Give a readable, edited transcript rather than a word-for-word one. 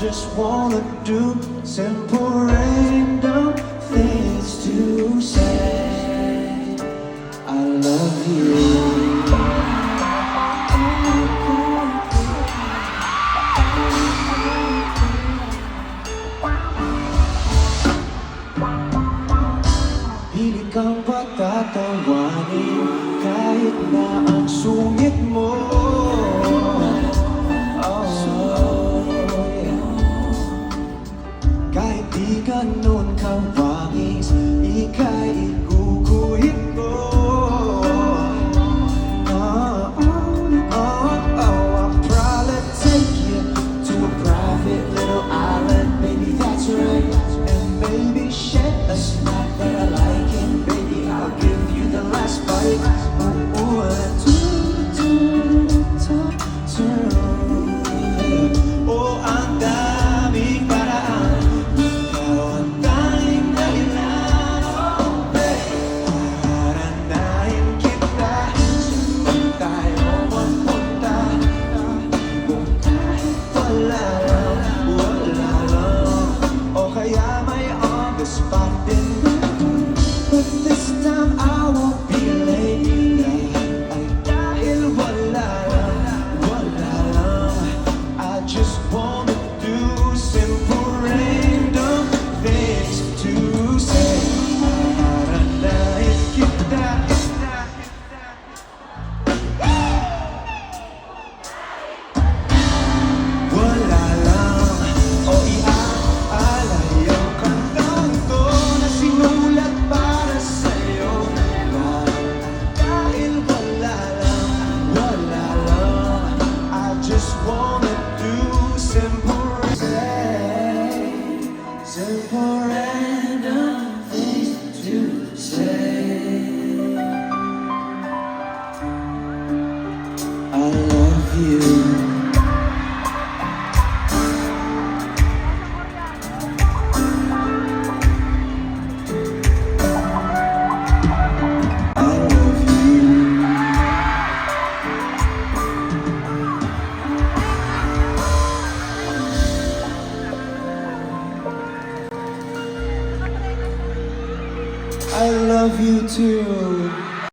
just wanna do simple random things to say I love you. Pilit kang patatawanin kahit na ang sungit mo. Kahit di ganun kawangis, ika'y iguguhit ko. I'll probably take you to a private little island. Baby, that's right. And maybe share a snack that I like. And baby, I'll give you the last bite. Oh, ang daming paraan. Ikaw ang tanging dahilan. Oh, babe, paranahin kita. Saan tayo magpunta? Kung kahit wala lang. O kaya may on the spot din. But this time I won't be late. Ay dahil wala lang. I just wanna do simple random things to say. Paranahin kita. Wala lang o iaalay ang kantang to na sinulat para sa'yo. Dahil wala lang. I just wanna do simple random things to say. I love you.